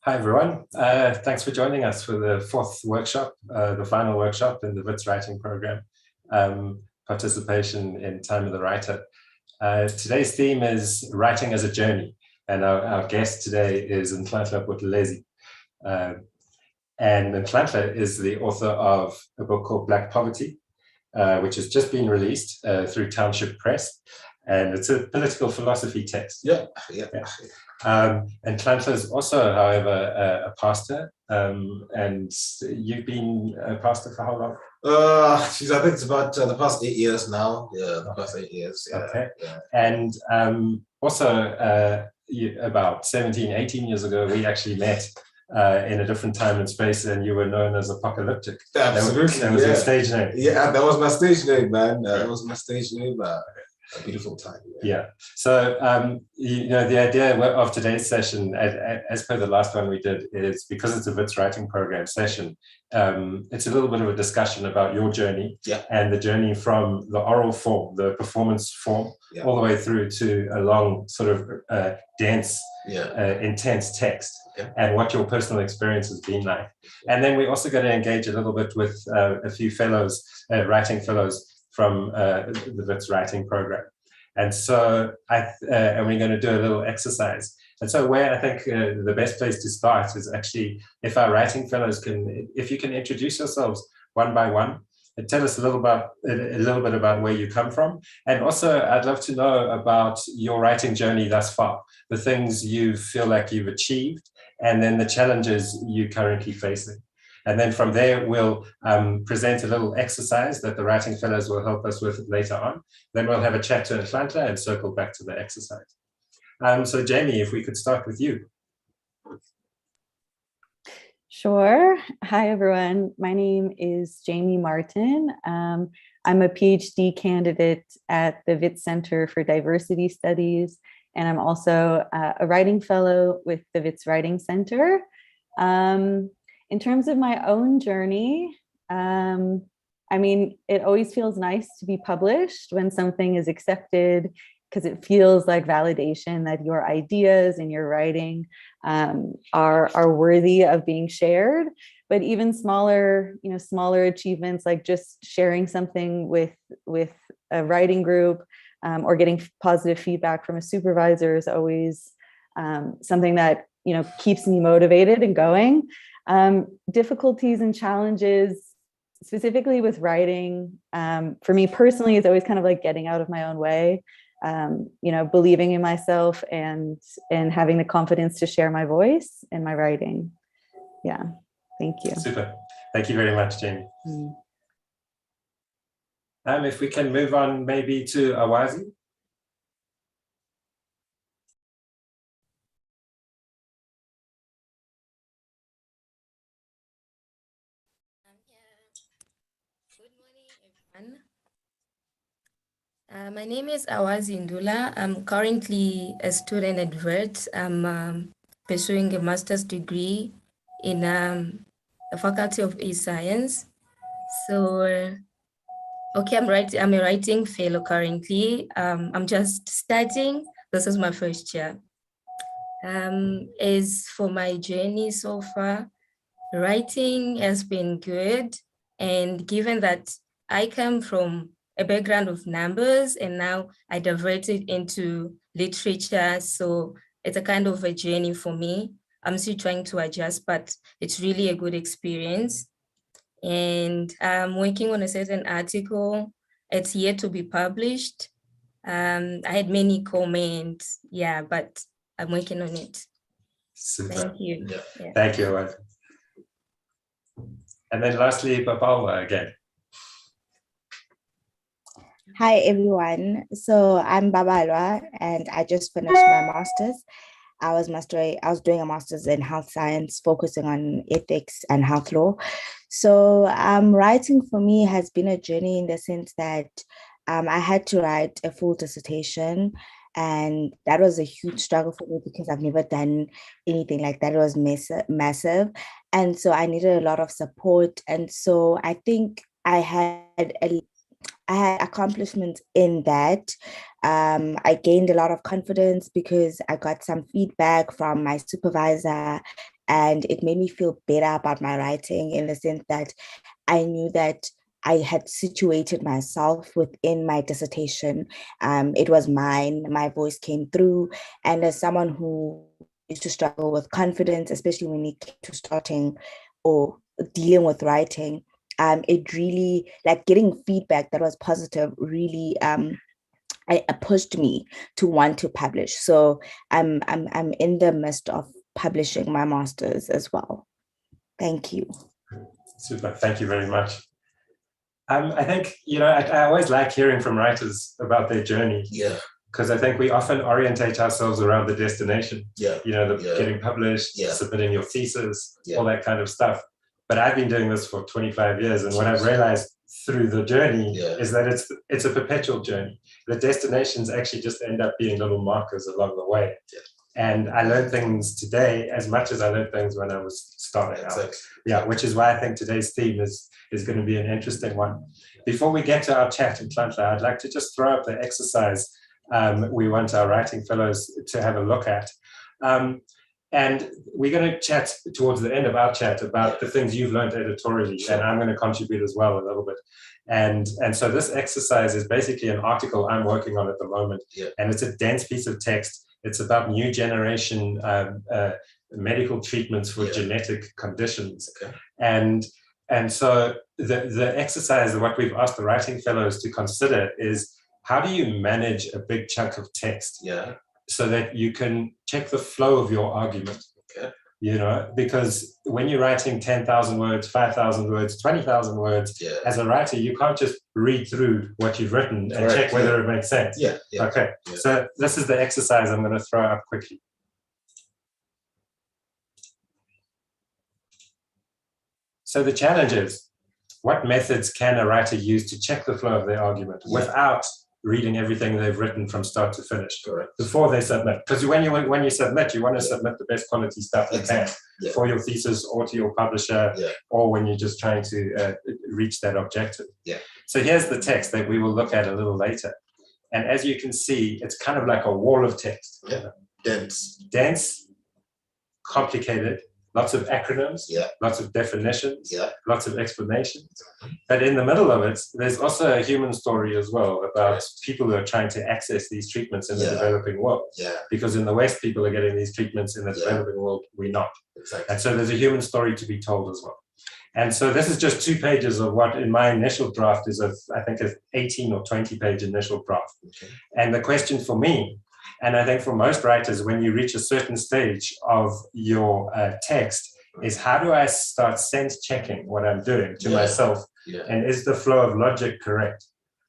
Hi, everyone. Thanks for joining us for the fourth workshop, the final workshop in the Wits Writing Programme, participation in Time of the Writer. Today's theme is writing as a journey, and our guest today is Nhlanhla Buthelezi. And Nhlanhla is the author of a book called Black Poverty, which has just been released through Township Press, and it's a political philosophy text. Yeah. And Nhlanhla is also, however, a pastor, and you've been a pastor for how long? I think it's about the past 8 years now. Yeah, the past 8 years. Yeah. Okay. Yeah. And also about 17, 18 years ago, we actually met in a different time and space, and you were known as Apocalyptic. Absolutely. That was your stage name. Yeah, that was my stage name, man. That was my stage name. A beautiful time. Yeah. So, the idea of today's session, as per the last one we did, is because it's a Wits Writing Programme session, it's a little bit of a discussion about your journey and the journey from the oral form, the performance form, all the way through to a long sort of dense, intense text, and what your personal experience has been like. And then we're also going to engage a little bit with a few fellows, writing fellows, from the Wits Writing Programme. And so and we're going to do a little exercise. And so where I think the best place to start is actually if our writing fellows if you can introduce yourselves one by one and tell us a little bit about where you come from. And also I'd love to know about your writing journey thus far, the things you feel like you've achieved, and then the challenges you're currently facing. And then from there, we'll present a little exercise that the writing fellows will help us with later on. Then we'll have a chat to Nhlanhla and circle back to the exercise. So Jamie, if we could start with you. Sure. Hi, everyone. My name is Jamie Martin. I'm a PhD candidate at the Wits Center for Diversity Studies, and I'm also a writing fellow with the Wits Writing Center. In terms of my own journey, it always feels nice to be published when something is accepted, because it feels like validation that your ideas and your writing are worthy of being shared. But even smaller achievements, like just sharing something with a writing group or getting positive feedback from a supervisor, is always something that keeps me motivated and going. Difficulties and challenges, specifically with writing, for me personally, is always kind of like getting out of my own way, believing in myself and having the confidence to share my voice in my writing. Yeah, thank you. Super. Thank you very much, Jamie. If we can move on maybe to Awazi. Good morning, everyone. My name is Awazi Ndula. I'm currently a student at Wits. I'm pursuing a master's degree in the Faculty of E-Science. So, I'm a writing fellow currently. I'm just starting. This is my first year. As for my journey so far, writing has been good. And given that I come from a background of numbers and now I diverted into literature, so it's a kind of a journey for me. I'm still trying to adjust, but it's really a good experience. And I'm working on a certain article. It's yet to be published. I had many comments, but I'm working on it. Super. Thank you. Yeah. Thank you. And then lastly, Papawa again. Hi, everyone. So I'm Babalwa, and I just finished my master's. I was doing a master's in health science, focusing on ethics and health law. So writing for me has been a journey in the sense that I had to write a full dissertation, and that was a huge struggle for me because I've never done anything like that. It was massive. And so I needed a lot of support. And so I think I had accomplishments in that. I gained a lot of confidence because I got some feedback from my supervisor And it made me feel better about my writing in the sense that I knew that I had situated myself within my dissertation. It was mine, my voice came through. And as someone who used to struggle with confidence, especially when it came to starting or dealing with writing, it really, like, getting feedback that was positive really pushed me to want to publish. So I'm in the midst of publishing my master's as well. Thank you. Super, thank you very much. I think, I always like hearing from writers about their journey. Yeah. Because I think we often orientate ourselves around the destination. Yeah. Getting published, submitting your thesis, all that kind of stuff. But I've been doing this for 25 years, and what I've realized through the journey is that it's a perpetual journey. The destinations actually just end up being little markers along the way. Yeah. And I learned things today as much as I learned things when I was starting out. Yeah, which is why I think today's theme is going to be an interesting one. Before we get to our chat in Nhlanhla, I'd like to just throw up the exercise we want our writing fellows to have a look at. And we're going to chat towards the end of our chat about the things you've learned editorially, and I'm going to contribute as well a little bit. And so this exercise is basically an article I'm working on at the moment, and it's a dense piece of text. It's about new generation medical treatments for genetic conditions. Okay. And so the exercise, what we've asked the writing fellows to consider is, how do you manage a big chunk of text so that you can check the flow of your argument? Okay. Because when you're writing 10,000 words, 5,000 words, 20,000 words, as a writer, you can't just read through what you've written and check whether it makes sense. Okay. So this is the exercise I'm going to throw up quickly. So the challenge is, what methods can a writer use to check the flow of their argument without reading everything they've written from start to finish before they submit? Because when you submit, you want to submit the best quality stuff you can for your thesis or to your publisher, or when you're just trying to reach that objective. So here's the text that we will look at a little later. And as you can see, it's kind of like a wall of text. Dense, complicated, lots of acronyms, lots of definitions, lots of explanations. But in the middle of it, there's also a human story as well about people who are trying to access these treatments in the developing world. Because in the West, people are getting these treatments. In the developing world, we're not. And so there's a human story to be told as well. And so this is just 2 pages of what in my initial draft is, I think, an 18 or 20-page initial draft. And the question for me, and I think for most writers, when you reach a certain stage of your text, is how do I start sense checking what I'm doing to myself? And is the flow of logic correct?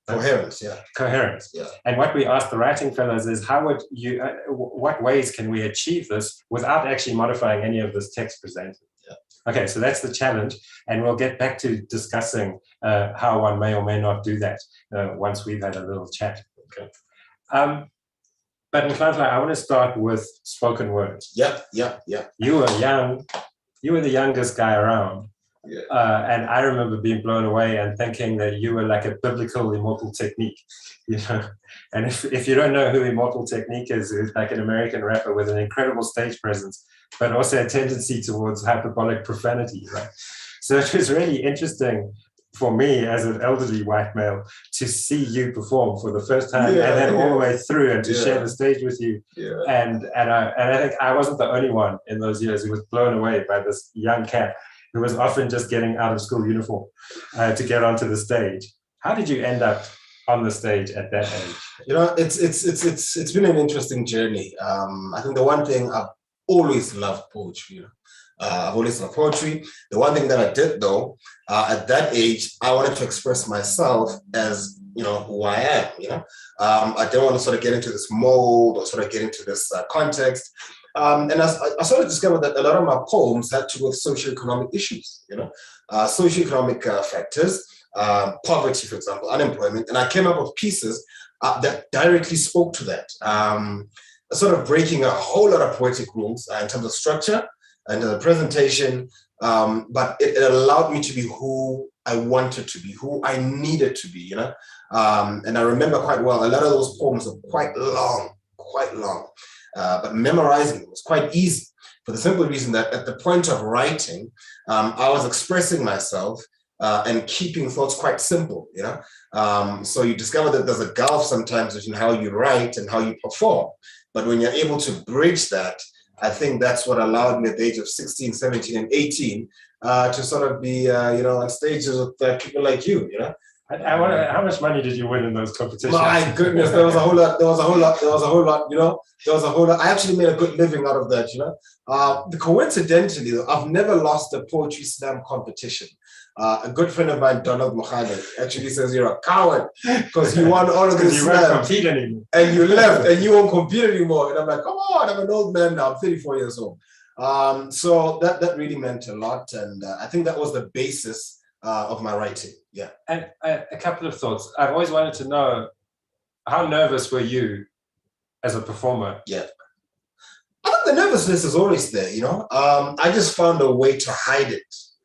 Coherence, Coherence. And what we ask the writing fellows is, how would you, what ways can we achieve this without actually modifying any of this text presented? Okay, so that's the challenge. And we'll get back to discussing how one may or may not do that once we've had a little chat. But Nhlanhla, I want to start with spoken words. You were young. You were the youngest guy around. And I remember being blown away and thinking that you were like a biblical Immortal Technique. And if you don't know who Immortal Technique is, it's like an American rapper with an incredible stage presence, but also a tendency towards hyperbolic profanity, right? So it was really interesting for me as an elderly white male to see you perform for the first time and then all the way through and to share the stage with you. And I think I wasn't the only one in those years who was blown away by this young cat who was often just getting out of school uniform to get onto the stage. How did you end up on the stage at that age? It's been an interesting journey. I think the one thing, I've always loved poetry. I've always loved poetry. The one thing that I did, though, at that age, I wanted to express myself as, who I am. I didn't want to sort of get into this mold or sort of get into this context. And I sort of discovered that a lot of my poems had to do with socioeconomic issues, socioeconomic factors, poverty, for example, unemployment. And I came up with pieces that directly spoke to that, sort of breaking a whole lot of poetic rules in terms of structure and the presentation, but it allowed me to be who I wanted to be, who I needed to be, and I remember quite well, a lot of those poems are quite long, but memorizing them was quite easy. for the simple reason that at the point of writing, I was expressing myself and keeping thoughts quite simple, you know. So you discover that there's a gulf sometimes between how you write and how you perform. But when you're able to bridge that, I think that's what allowed me at the age of 16, 17, and 18 to sort of be, you know, on stages with people like you know. I wonder, how much money did you win in those competitions? My goodness, there was a whole lot, you know, there was a whole lot. I actually made a good living out of that, you know. Coincidentally, I've never lost a poetry slam competition. A good friend of mine, Donald Mohammed, actually says you're a coward because you won all of this you won't compete anymore. and you left and you won't compete anymore. And I'm like, come on, I'm an old man now, I'm 34 years old. So that really meant a lot. And I think that was the basis of my writing. Yeah. And a couple of thoughts. I've always wanted to know, how nervous were you as a performer? Yeah. I think the nervousness is always there, you know. I just found a way to hide it.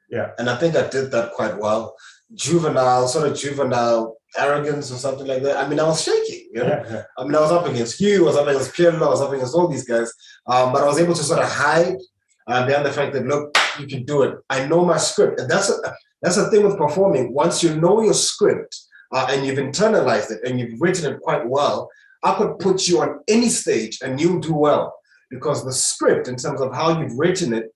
Yeah. And I think I did that quite well. Sort of juvenile arrogance or something like that. I mean, I was shaking, you know. Yeah. I mean, I was up against you, I was up against Pirlo, I was up against all these guys. But I was able to sort of hide behind the fact that, look, you can do it. I know my script. And that's the thing with performing. Once you know your script and you've internalized it and you've written it quite well, I could put you on any stage and you'll do well. Because the script, in terms of how you've written it,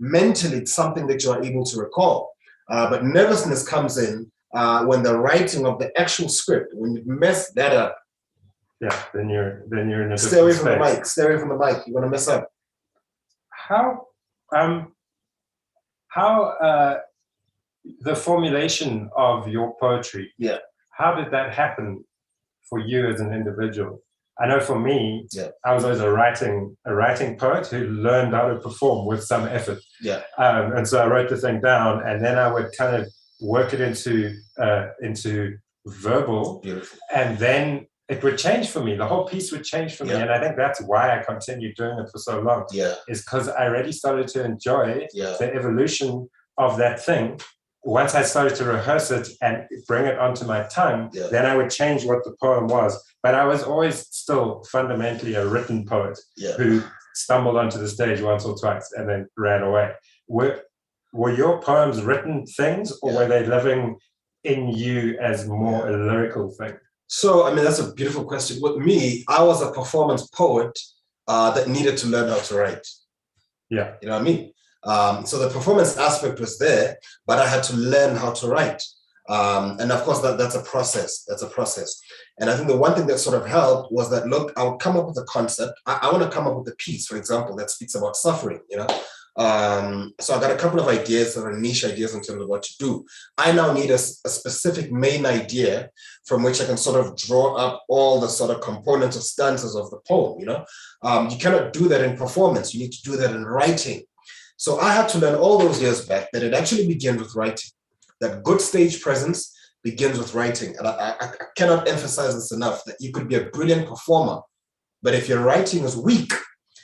mentally, it's something that you are able to recall. But nervousness comes in when the writing of the actual script, when you mess that up. Yeah, then you're in a Stay away from space. the mic. Stay away from the mic. You're gonna mess up. How the formulation of your poetry? Yeah. How did that happen for you as an individual? I know for me, yeah. I was always a writing poet who learned how to perform with some effort. Yeah. And so I wrote the thing down, and then I would kind of work it into verbal. Beautiful. And then it would change for me. The whole piece would change for me. And I think that's why I continued doing it for so long. Yeah. Is because I really started to enjoy the evolution of that thing. Once I started to rehearse it and bring it onto my tongue, then I would change what the poem was. But I was always still fundamentally a written poet who stumbled onto the stage once or twice and then ran away. Were your poems written things, or were they living in you as more a lyrical thing? So, I mean, that's a beautiful question. With me, I was a performance poet that needed to learn how to write. Yeah. You know what I mean? So the performance aspect was there, but I had to learn how to write. And of course, that's a process. That's a process. And I think the one thing that sort of helped was that, look, I would come up with a concept. I want to come up with a piece, for example, that speaks about suffering, you know? So I got a couple of ideas that are niche ideas in terms of what to do. I now need a specific main idea from which I can sort of draw up all the sort of components or stanzas of the poem, you know? You cannot do that in performance. You need to do that in writing. So I had to learn all those years back that it actually begins with writing, that good stage presence begins with writing. And I cannot emphasize this enough, that you could be a brilliant performer, but if your writing is weak,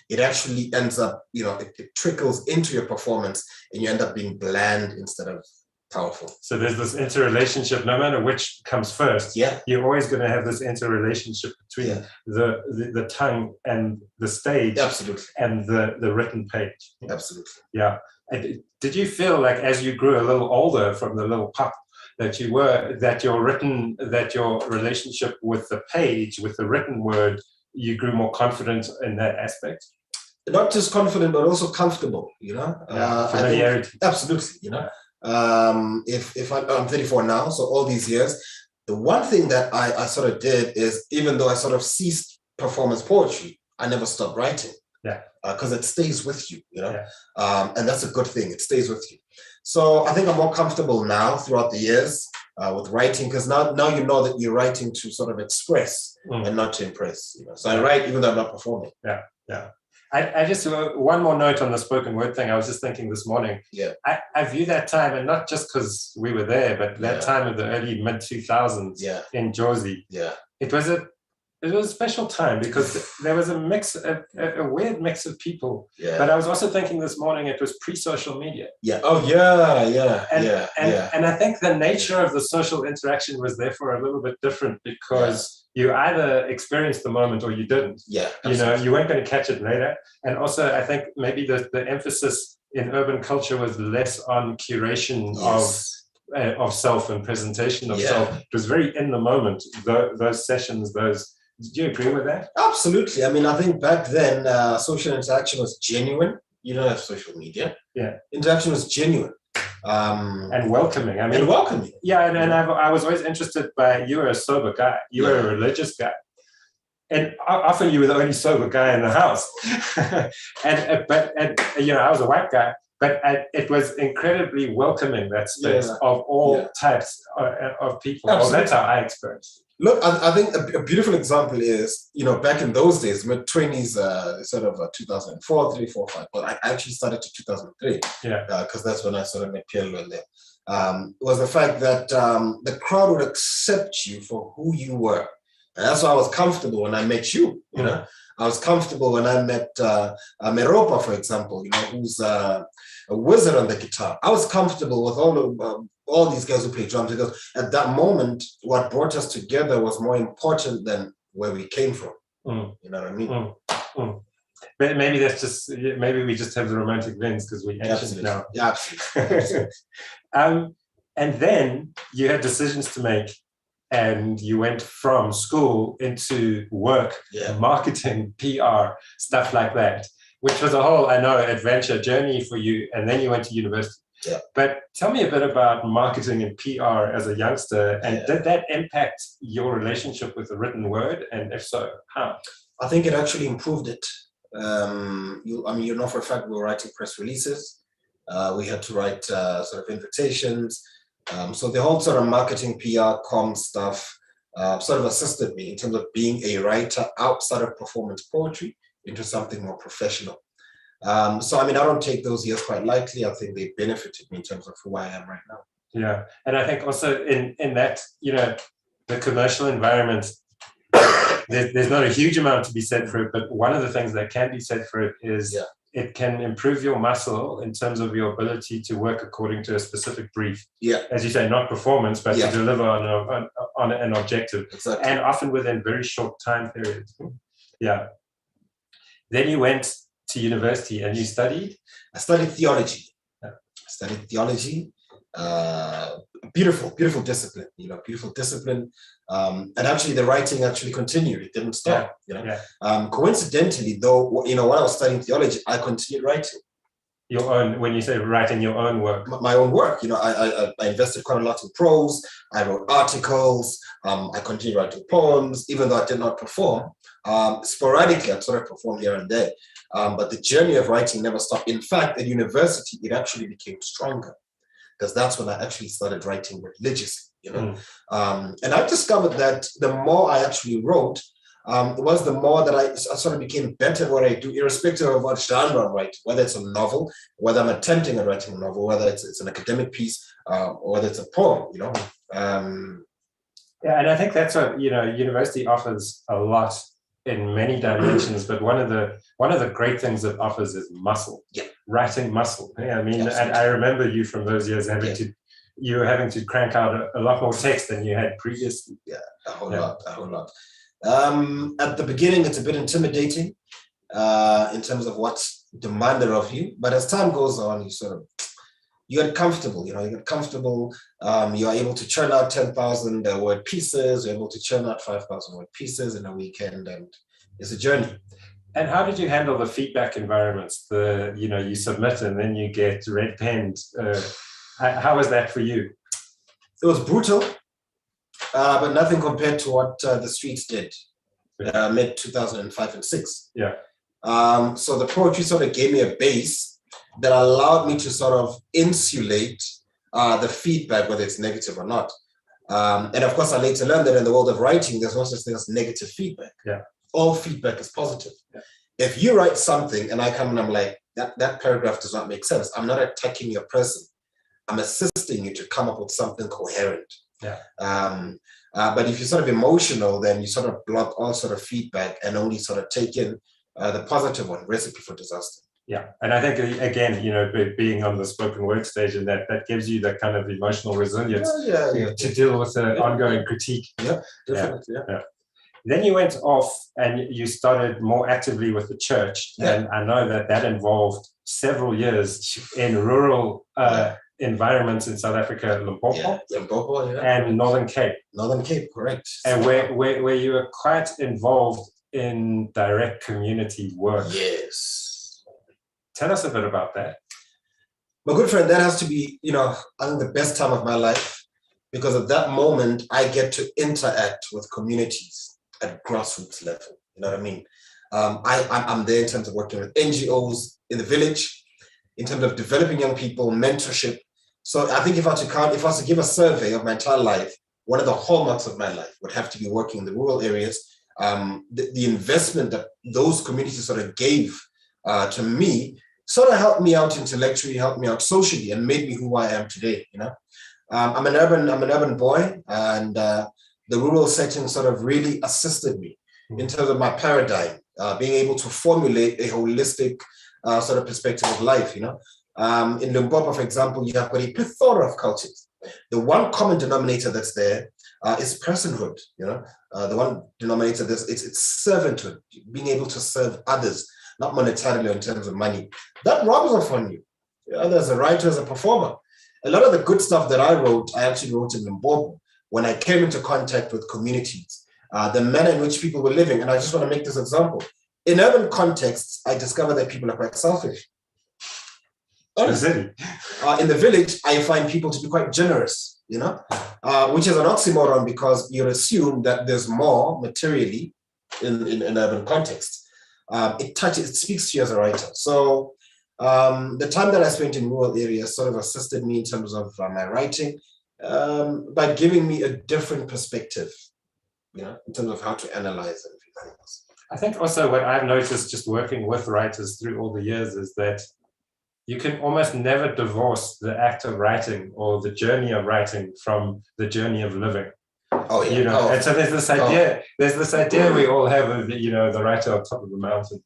it actually ends up, you know, it trickles into your performance and you end up being bland instead of powerful. So there's this interrelationship, no matter which comes first, you're always going to have this interrelationship between the tongue and the stage, and the written page. Absolutely. Yeah. And did you feel like as you grew a little older from the little pup that your relationship with the page, with the written word, you grew more confident in that aspect? Not just confident, but also comfortable, you know? Familiarity. Absolutely, you know? If I'm 34 now, so all these years, the one thing that I sort of did is, even though I sort of ceased performance poetry, I never stopped writing. Yeah. Because it stays with you, you know? Yeah. And that's a good thing. It stays with you. So I think I'm more comfortable now throughout the years with writing, because now you know that you're writing to sort of express and not to impress. You know? So I write even though I'm not performing. Yeah, yeah. I just, one more note on the spoken word thing. I was just thinking this morning. Yeah. I view that time, and not just because we were there, but that time of the early mid-2000s in Jersey. Yeah. It was it was a special time because there was a mix, a weird mix of people. Yeah. But I was also thinking this morning it was pre-social media. Yeah. Oh, yeah. And I think the nature of the social interaction was therefore a little bit different because you either experienced the moment or you didn't. Yeah. You know, you weren't going to catch it later. And also, I think maybe the emphasis in urban culture was less on curation of self and presentation of self. It was very in the moment. Those sessions, those. Do you agree with that? Absolutely. I mean, I think back then social interaction was genuine. You don't have social media. Yeah. Interaction was genuine. And welcoming. I mean, and welcoming. Yeah, and I was always interested by, you were a sober guy. You were a religious guy. And often you were the only sober guy in the house. but you know, I was a white guy. But it was incredibly welcoming, that space of all types of people. Well, that's how I experienced it. Look, I think a beautiful example is, you know, back in those days, mid-20s, sort of 2004, 3, 4, 5. But I actually started to 2003. Yeah. Because that's when I sort of met Pielo in there. Was the fact that the crowd would accept you for who you were. And that's why I was comfortable when I met you, you know. I was comfortable when I met Meropa, for example, you know, who's a wizard on the guitar. I was comfortable with all these guys who play drums because at that moment, what brought us together was more important than where we came from. You know what I mean? But maybe that's just, maybe we just have the romantic lens because we're ancient now. Yeah, absolutely. And then you had decisions to make. And you went from school into work, marketing, PR, stuff like that, which was a whole, I know, adventure journey for you. And then you went to university. Yeah. But tell me a bit about marketing and PR as a youngster. And did that impact your relationship with the written word? And if so, how? I think it actually improved it. You know for a fact we were writing press releases. We had to write sort of invitations. So the whole sort of marketing, PR, comm stuff sort of assisted me in terms of being a writer outside of performance poetry into something more professional. So, I mean, I don't take those years quite lightly. I think they benefited me in terms of who I am right now. Yeah. And I think also in that, you know, the commercial environment, there's not a huge amount to be said for it, but one of the things that can be said for it is it can improve your muscle in terms of your ability to work according to a specific brief. Yeah. As you say, not performance, but to deliver on an objective. Exactly. And often within very short time periods. Yeah. Then you went to university and you studied? I studied theology. Beautiful discipline, you know, beautiful discipline. And actually the writing actually continued. It didn't stop, you know. Yeah. Coincidentally, though, you know, while I was studying theology, I continued writing. Your own, when you say writing your own work? My own work, you know, I invested quite a lot in prose. I wrote articles. I continued writing poems, even though I did not perform. Sporadically, I sort of performed here and there. But the journey of writing never stopped. In fact, at university, it actually became stronger, because that's when I actually started writing religiously, you know. And I discovered that the more I actually wrote, was the more that I sort of became better at what I do, irrespective of what genre I'm writing, whether it's a novel, whether I'm attempting at writing a novel, whether it's an academic piece, or whether it's a poem, you know. Yeah, and I think that's what, you know, university offers a lot in many dimensions, but one of the great things it offers is muscle. Yeah. Writing muscle. Yeah, I mean, and I remember you from those years having to crank out a lot more text than you had previously. Yeah, a whole lot. At the beginning, it's a bit intimidating in terms of what's demanded of you, but as time goes on, you get comfortable. You know, you get comfortable. You are able to churn out 10,000 word pieces. You're able to churn out 5,000 word pieces in a weekend, and it's a journey. And how did you handle the feedback environments? You submit and then you get red penned. How was that for you? It was brutal, but nothing compared to what the streets did mid 2005 and 6. Yeah. So the poetry sort of gave me a base that allowed me to sort of insulate the feedback, whether it's negative or not. And of course, I later learned that in the world of writing, there's no such thing as negative feedback. Yeah. All feedback is positive. Yeah. If you write something and I come and I'm like, that paragraph does not make sense, I'm not attacking your person. I'm assisting you to come up with something coherent. Yeah. But if you're sort of emotional, then you sort of block all sort of feedback and only sort of take in the positive one, recipe for disaster. Yeah, and I think again, being on the spoken word stage, and that gives you that kind of emotional resilience to deal with the ongoing critique. Yeah, definitely. Yeah. Then you went off and you started more actively with the church, and I know that involved several years in rural environments in South Africa, Limpopo, and Northern Cape. Northern Cape, correct. And where you were quite involved in direct community work. Yes. Tell us a bit about that. My good friend, that has to be, I think the best time of my life, because at that moment, I get to interact with communities at grassroots level. You know what I mean? I'm there in terms of working with NGOs in the village, in terms of developing young people, mentorship. So I think if I was to give a survey of my entire life, one of the hallmarks of my life would have to be working in the rural areas. The investment that those communities sort of gave to me sort of helped me out intellectually, helped me out socially, and made me who I am today. I'm an urban boy, and the rural setting sort of really assisted me in terms of my paradigm, being able to formulate a holistic sort of perspective of life. In Limpopo, for example, you have got a plethora of cultures. The one common denominator that's there is personhood. The one denominator it's servanthood, being able to serve others, not monetarily or in terms of money. That rubs off on you. As a writer, as a performer. A lot of the good stuff that I actually wrote in Limpopo when I came into contact with communities, the manner in which people were living. And I just want to make this example. In urban contexts, I discovered that people are quite selfish. Honestly. In the village, I find people to be quite generous, which is an oxymoron because you assume that there's more materially in urban contexts. It speaks to you as a writer. So the time that I spent in rural areas sort of assisted me in terms of my writing by giving me a different perspective, in terms of how to analyze and everything else. I think also what I've noticed just working with writers through all the years is that you can almost never divorce the act of writing or the journey of writing from the journey of living. Oh yeah. And so there's this idea we all have of the writer on top of the mountain,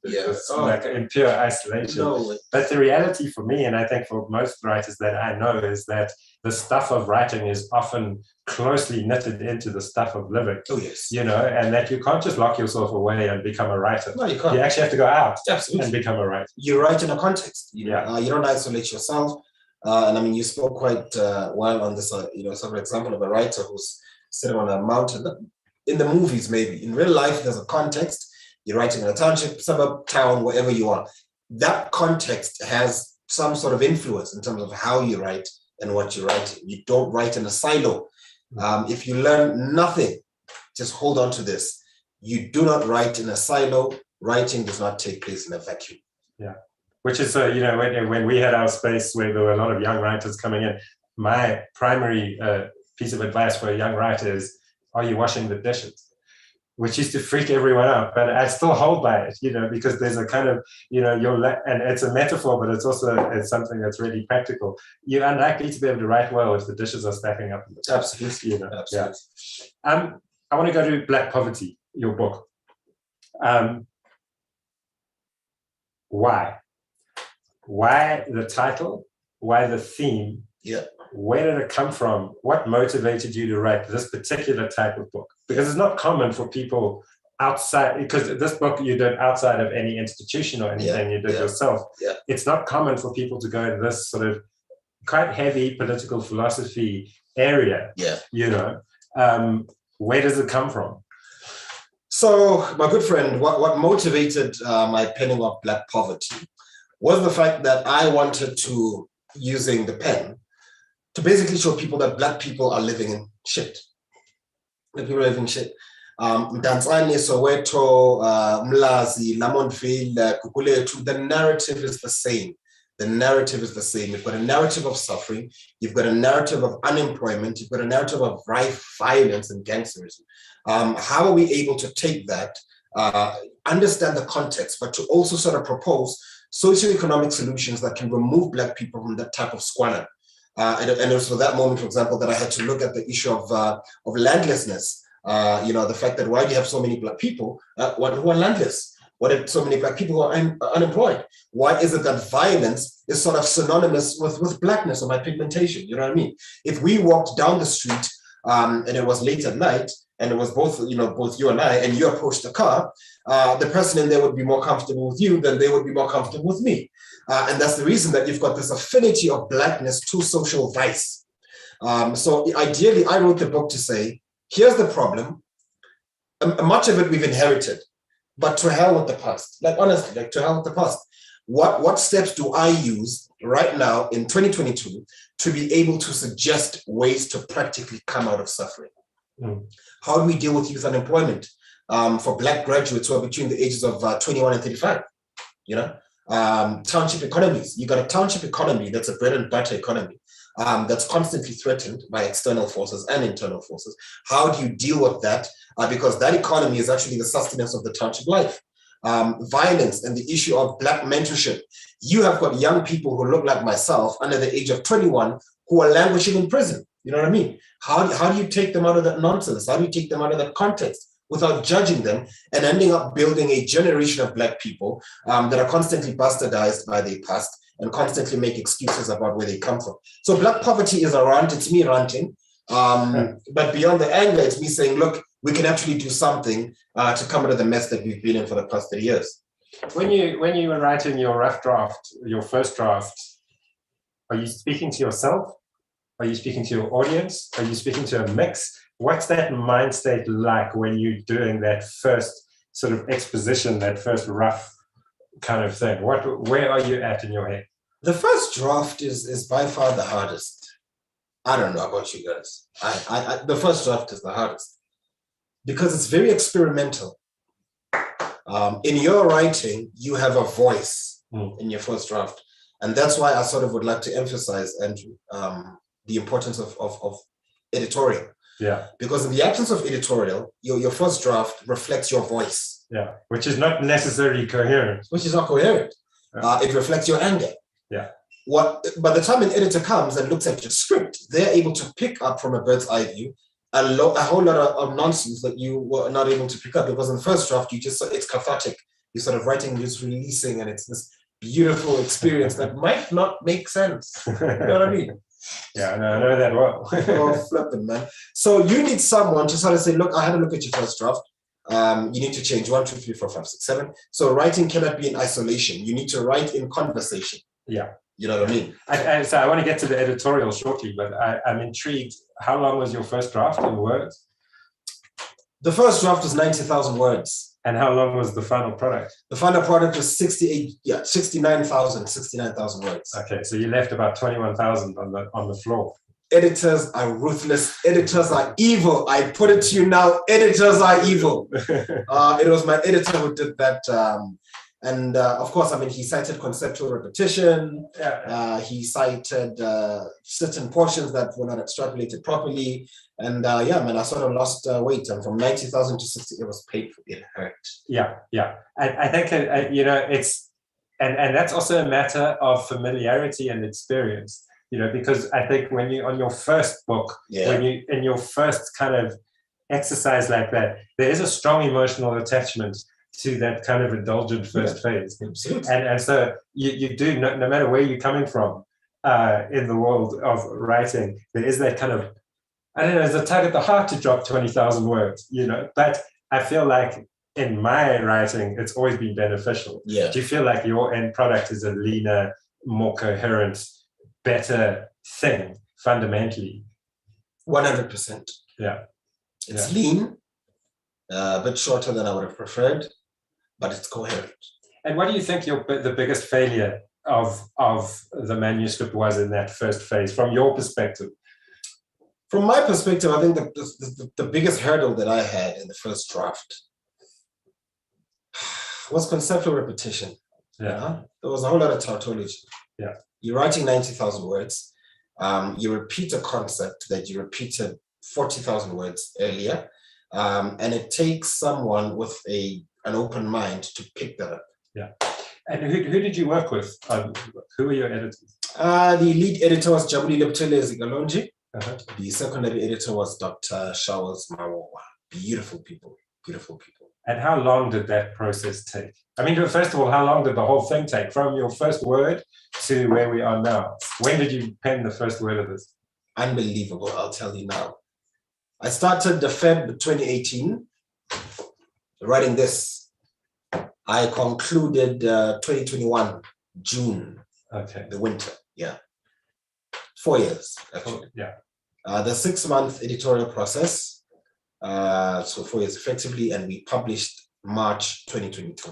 like in pure isolation. But the reality for me, and I think for most writers that I know, is that the stuff of writing is often closely knitted into the stuff of living. Oh yes. And that you can't just lock yourself away and become a writer. No, you can't. You actually have to go out and become a writer. You write in a context. You don't isolate yourself. And I mean, you spoke quite well on this. Sort of example of a writer who's sitting on a mountain. In the movies, maybe. In real life, there's a context. You're writing in a township, suburb, town, wherever you are. That context has some sort of influence in terms of how you write and what you're writing. You don't write in a silo. If you learn nothing, just hold on to this. You do not write in a silo. Writing does not take place in a vacuum. Yeah. Which is, when we had our space where there were a lot of young writers coming in, my primary piece of advice for a young writer is, are you washing the dishes? Which used to freak everyone out, but I still hold by it, because there's a kind of, and it's a metaphor, but it's also something that's really practical. You're unlikely to be able to write well if the dishes are stacking up. Absolutely. Absolutely. Yeah. I want to go to Black Poverty, your book. Why? Why the title? Why the theme? Yeah. Where did it come from? What motivated you to write this particular type of book? Because it's not common for people outside, because this book you did outside of any institution or anything, you did yourself. Yeah. It's not common for people to go in this sort of quite heavy political philosophy area. Yeah. Where does it come from? So, my good friend, what motivated my penning of Black Poverty was the fact that I wanted to, using the pen, to basically show people that Black people are living in shit. Black people are living in shit. Mdantsane, Soweto, Mlazi, Lamontville, Kukuletu, the narrative is the same. The narrative is the same. You've got a narrative of suffering. You've got a narrative of unemployment. You've got a narrative of violence and gangsterism. How are we able to take that, understand the context, but to also sort of propose socioeconomic solutions that can remove Black people from that type of squalor? And it was for that moment, for example, that I had to look at the issue of landlessness. The fact that why do you have so many Black people who are landless? Why are so many Black people who are unemployed? Why is it that violence is sort of synonymous with Blackness or my pigmentation? You know what I mean? If we walked down the street and it was late at night, and it was both you and I, and you approached the car, the person in there would be more comfortable with you than they would be more comfortable with me. And that's the reason that you've got this affinity of Blackness to social vice. So ideally, I wrote the book to say, here's the problem. Much of it we've inherited, but to hell with the past. Like, honestly, like, to hell with the past. What steps do I use right now in 2022 to be able to suggest ways to practically come out of suffering? How do we deal with youth unemployment for Black graduates who are between the ages of 21 and 35? Township economies. You got a township economy that's a bread and butter economy that's constantly threatened by external forces and internal forces. How do you deal with that? Because that economy is actually the sustenance of the township life. Violence and the issue of Black mentorship. You have got young people who look like myself under the age of 21 who are languishing in prison. You know what I mean? How do you take them out of that nonsense? How do you take them out of that context without judging them and ending up building a generation of Black people that are constantly bastardized by their past and constantly make excuses about where they come from? So Black poverty is a rant. It's me ranting. But beyond the anger, it's me saying, look, we can actually do something to come out of the mess that we've been in for the past 30 years. When you were writing your rough draft, your first draft, are you speaking to yourself? Are you speaking to your audience? Are you speaking to a mix? What's that mind state like when you're doing that first sort of exposition, that first rough kind of thing? Where are you at in your head? The first draft is by far the hardest. I don't know about you guys. The first draft is the hardest because it's very experimental. In your writing, you have a voice in your first draft. And that's why I sort of would like to emphasize, Andrew, the importance of editorial. Yeah. Because in the absence of editorial, your first draft reflects your voice. Yeah. Which is not necessarily coherent. Which is not coherent. Yeah. It reflects your anger. Yeah. By the time an editor comes and looks at your script, they're able to pick up from a bird's eye view a whole lot of nonsense that you were not able to pick up, because in the first draft, it's cathartic. You're sort of writing, just releasing, and it's this beautiful experience that might not make sense. You know what I mean? Yeah, no, I know that well. Oh, flipping, man. So you need someone to sort of say, look, I had a look at your first draft. You need to change 1, 2, 3, 4, 5, 6, 7. So writing cannot be in isolation. You need to write in conversation. Yeah. You know what I mean? So I want to get to the editorial shortly, but I'm intrigued. How long was your first draft in words? The first draft was 90,000 words. And how long was the final product? The final product was 69,000 words. Okay, so you left about 21,000 on the floor. Editors are ruthless. Editors are evil. I put it to you now. Editors are evil. It was my editor who did that. And of course, I mean, he cited conceptual repetition. Yeah. He cited certain portions that were not extrapolated properly. And yeah, man, I sort of lost weight. And from 90,000 to 60, it was painful. It hurt. Yeah, yeah. I think, it's, and that's also a matter of familiarity and experience, because I think when you, on your first book, when you, in your first kind of exercise like that, there is a strong emotional attachment to that kind of indulgent first phase. And so you do, no matter where you're coming from in the world of writing, there is that kind of, I don't know, there's a tug at the heart to drop 20,000 words, but I feel like in my writing, it's always been beneficial. Yeah. Do you feel like your end product is a leaner, more coherent, better thing fundamentally? 100%. Yeah. It's lean, a bit shorter than I would have preferred, but it's coherent. And what do you think the biggest failure of the manuscript was in that first phase, from your perspective? From my perspective, I think the biggest hurdle that I had in the first draft was conceptual repetition. Yeah. There was a whole lot of tautology. Yeah. You're writing 90,000 words. You repeat a concept that you repeated 40,000 words earlier. And it takes someone with an open mind to pick that up. Yeah. And who did you work with? Who were your editors? The lead editor was Nhlanhla Buthelezi. Uh-huh. The secondary editor was Dr. Showers Mawowa. Beautiful people, beautiful people. And how long did that process take? I mean, first of all, how long did the whole thing take from your first word to where we are now? When did you pen the first word of this? Unbelievable, I'll tell you now. I started the Feb 2018 writing this. I concluded 2021, June, Okay. the winter, yeah. 4 years, actually. Yeah. The 6-month editorial process, so 4 years effectively, and we published March 2022.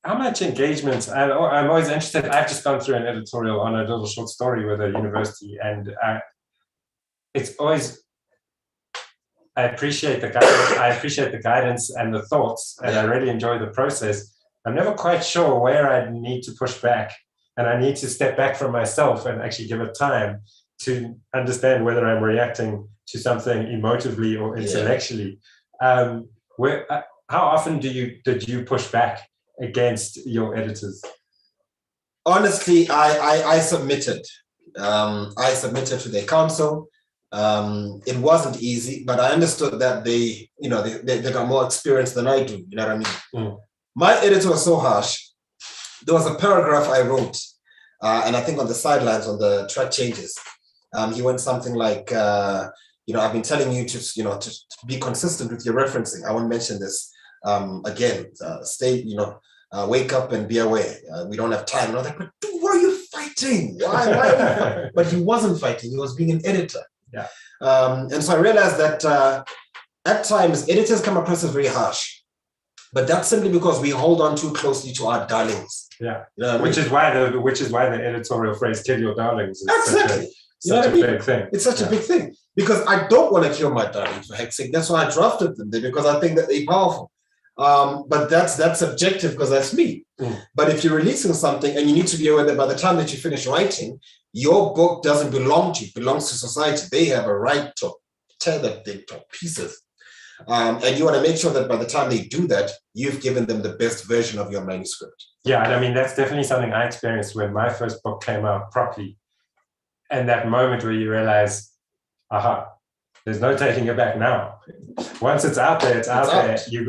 How much engagement? I'm always interested. I've just gone through an editorial on a little short story with a university, and it's always, I appreciate the guidance. I appreciate the guidance and the thoughts, and I really enjoy the process. I'm never quite sure where I need to push back, and I need to step back from myself and actually give it time to understand whether I'm reacting to something emotively or intellectually. How often did you push back against your editors? Honestly, I submitted. I submitted to their council. It wasn't easy, but I understood that they got more experience than I do. You know what I mean? My editor was so harsh. There was a paragraph I wrote, and I think on the sidelines, on the track changes, he went something like, I've been telling you to be consistent with your referencing. I won't mention this again. Stay, wake up and be aware. We don't have time. And I was like, but dude, why are you fighting? Why are you fighting? But he wasn't fighting. He was being an editor. Yeah. And so I realized that at times editors come across as very harsh, but that's simply because we hold on too closely to our darlings. Yeah. You know what I mean? Which is why the editorial phrase "kill your darlings" is exactly. such a big thing. It's such a big thing because I don't want to kill my darlings, for heck's sake. That's why I drafted them there, because I think that they're powerful. But that's subjective because that's me. But if you're releasing something and you need to be aware that by the time that you finish writing, your book doesn't belong to you, it belongs to society. They have a right to tear that thing to pieces. And you want to make sure that by the time they do that, you've given them the best version of your manuscript. Yeah, and I mean, that's definitely something I experienced when my first book came out properly. And that moment where you realize, aha, there's no taking it back now. Once it's out there, it's out there. You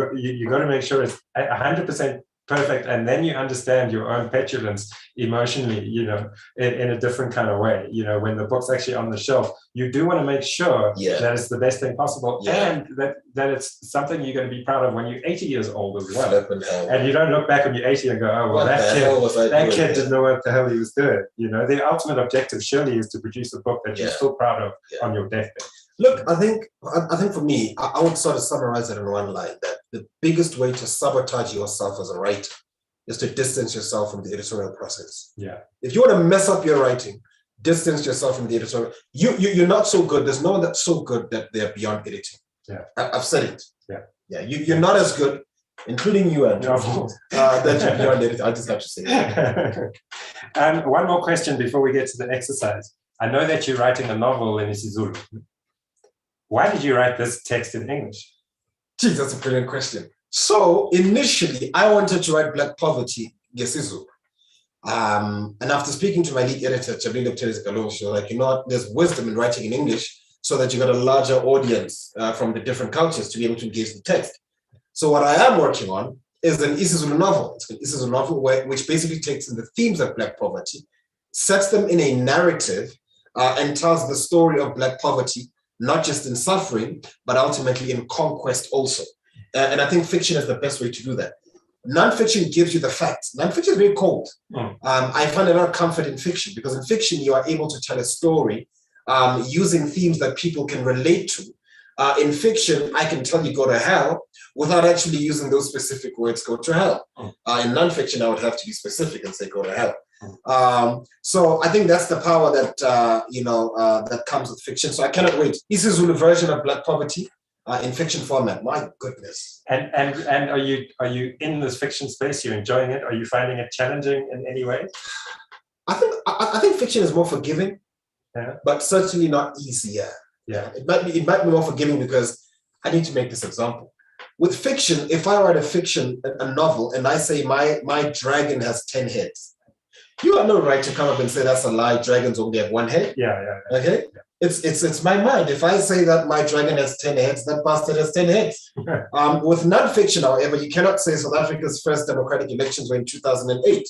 got to make sure it's 100% perfect, and then you understand your own petulance emotionally, in a different kind of way. When the book's actually on the shelf, you do want to make sure that it's the best thing possible, and that it's something you're going to be proud of when you're 80 years old as well. And you don't look back when you're 80 and go, oh, well, that kid didn't know what the hell he was doing. The ultimate objective surely is to produce a book that you're still proud of on your deathbed. Look, I think for me, I would sort of summarize it in one line, that the biggest way to sabotage yourself as a writer is to distance yourself from the editorial process. Yeah. If you want to mess up your writing, distance yourself from the editorial. You're not so good. There's no one that's so good that they're beyond editing. Yeah. I've said it. Yeah. Yeah. You're not as good, including you, Andrew, that you're beyond editing. I just have to say that. One more question before we get to the exercise. I know that you're writing a novel in isiZulu. Why did you write this text in English? Geez, that's a brilliant question. So initially, I wanted to write Black Poverty ngesiZulu. And after speaking to my lead editor, Nhlanhla Buthelezi, she was like, you know what, there's wisdom in writing in English so that you got a larger audience from the different cultures to be able to engage the text. So what I am working on is an isiZulu novel. It's an isiZulu novel which basically takes in the themes of Black poverty, sets them in a narrative, and tells the story of Black poverty, not just in suffering, but ultimately in conquest also. And I think fiction is the best way to do that. Nonfiction gives you the facts. Nonfiction is very cold. I find a lot of comfort in fiction because in fiction, you are able to tell a story using themes that people can relate to. In fiction, I can tell you go to hell without actually using those specific words, go to hell. In nonfiction, I would have to be specific and say go to hell. So I think that's the power that that comes with fiction. So I cannot wait. isiZulu version of Black poverty in fiction format. My goodness. And are you in this fiction space? You're enjoying it? Are you finding it challenging in any way? I think fiction is more forgiving, but certainly not easier. Yeah. It might be more forgiving because I need to make this example. With fiction, if I write a novel, and I say my dragon has 10 heads, You are no right to come up and say that's a lie. Dragons only have one head. Yeah. Okay. Yeah. It's my mind. If I say that my dragon has 10 heads, that bastard has 10 heads. With nonfiction, however, you cannot say South Africa's first democratic elections were in 2008.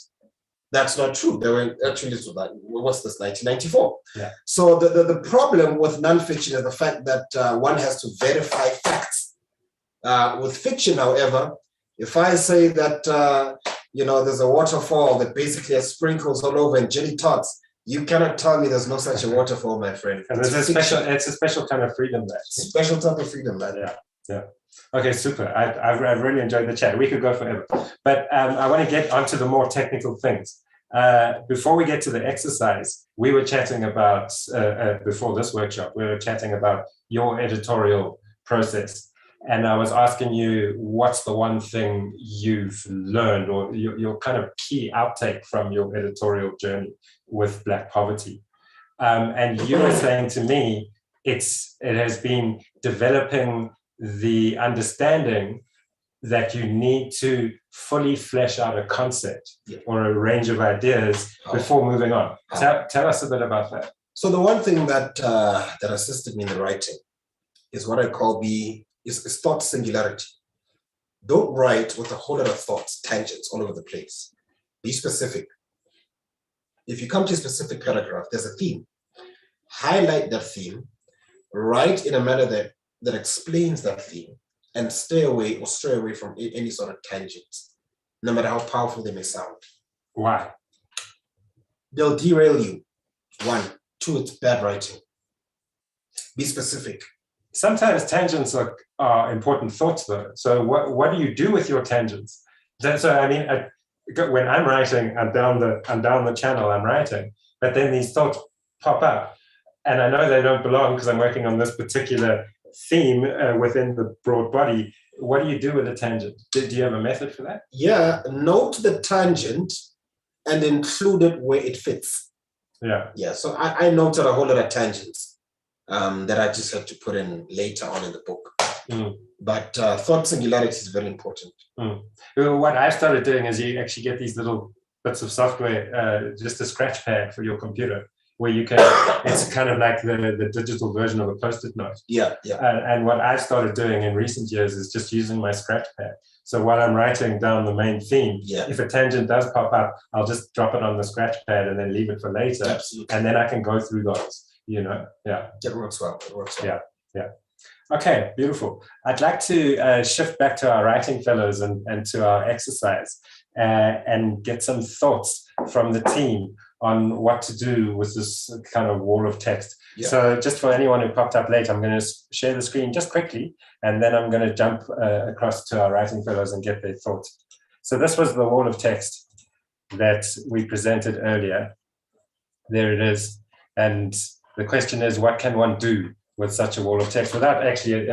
That's not true. They were actually, what's this, 1994? Yeah. So the problem with nonfiction is the fact that one has to verify facts. With fiction, however, if I say that, there's a waterfall that basically has sprinkles all over and jelly tots, you cannot tell me there's no such a waterfall, my friend. And it's a special kind of freedom there. Special type of freedom, man. Yeah. Okay, super. I've really enjoyed the chat. We could go forever. But I want to get onto the more technical things. Before we get to the exercise, we were chatting about, before this workshop, we were chatting about your editorial process. And I was asking you, what's the one thing you've learned or your kind of key outtake from your editorial journey with Black poverty? And you were saying to me, it has been developing the understanding that you need to fully flesh out a concept or a range of ideas before moving on. Tell us a bit about that. So the one thing that assisted me in the writing is what I call is thought singularity. Don't write with a whole lot of thoughts, tangents all over the place. Be specific. If you come to a specific paragraph, there's a theme. Highlight that theme, write in a manner that explains that theme, and stray away from any sort of tangents, no matter how powerful they may sound. Why? They'll derail you. 1, 2, it's bad writing. Be specific. Sometimes tangents are important thoughts, though. So what do you do with your tangents? So I mean, when I'm writing, I'm down the channel, I'm writing, but then these thoughts pop up, and I know they don't belong because I'm working on this particular theme within the broad body. What do you do with a tangent? Do you have a method for that? Yeah, note the tangent and include it where it fits. Yeah. So I noted a whole lot of tangents that I just had to put in later on in the book. But thought singularity is very important. What I've started doing is you actually get these little bits of software, just a scratch pad for your computer, where you can, it's kind of like the digital version of a Post-it note. Yeah. And what I've started doing in recent years is just using my scratch pad. So while I'm writing down the main theme, if a tangent does pop up, I'll just drop it on the scratch pad and then leave it for later. Absolutely. And then I can go through those, It works well. Yeah. Okay, beautiful. I'd like to shift back to our writing fellows and to our exercise and get some thoughts from the team on what to do with this kind of wall of text. So just for anyone who popped up late, I'm going to share the screen just quickly, and then I'm going to jump across to our writing fellows and get their thoughts. So this was the wall of text that we presented earlier. There it is. And the question is, what can one do with such a wall of text without actually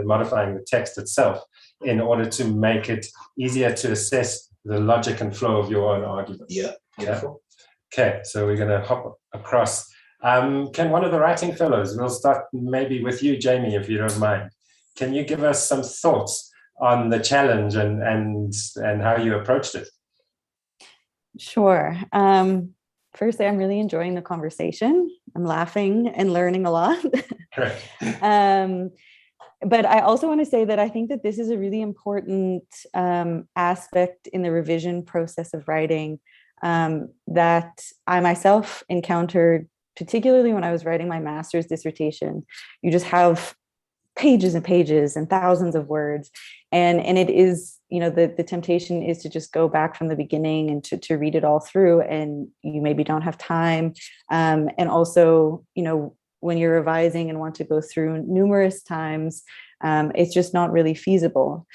modifying the text itself in order to make it easier to assess the logic and flow of your own argument? Yeah, beautiful. Okay, so we're going to hop across. Can one of the writing fellows, we'll start maybe with you, Jamie, if you don't mind. Can you give us some thoughts on the challenge and how you approached it? Sure. Firstly, I'm really enjoying the conversation. I'm laughing and learning a lot. Correct. But I also want to say that I think that this is a really important aspect in the revision process of writing that I myself encountered, particularly when I was writing my master's dissertation. You just have pages and pages and thousands of words. And it is, the temptation is to just go back from the beginning and to read it all through, and you maybe don't have time. And also, when you're revising and want to go through numerous times, it's just not really feasible.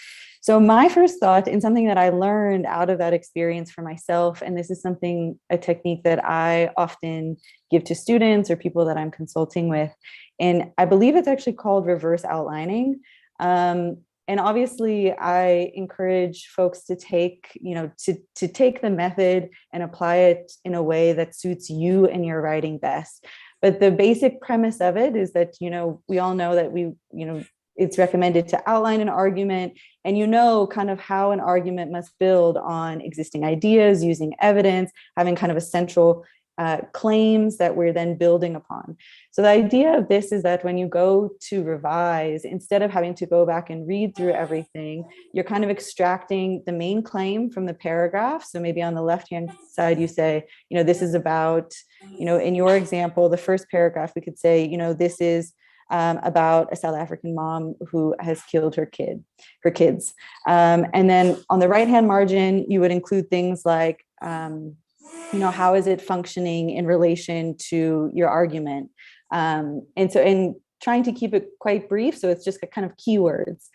So my first thought, and something that I learned out of that experience for myself, and this is a technique that I often give to students or people that I'm consulting with, and I believe it's actually called reverse outlining. And obviously I encourage folks to take, to take the method and apply it in a way that suits you and your writing best. But the basic premise of it is that, we all know that it's recommended to outline an argument, and you know kind of how an argument must build on existing ideas, using evidence, having kind of a central claims that we're then building upon. So the idea of this is that when you go to revise, instead of having to go back and read through everything, you're kind of extracting the main claim from the paragraph. So maybe on the left-hand side, you say, you know, this is about, you know, in your example, the first paragraph, we could say, you know, this is about a South African mom who has killed her kids. And then on the right-hand margin, you would include things like, you know, how is it functioning in relation to your argument? And trying to keep it quite brief, so it's just kind of keywords.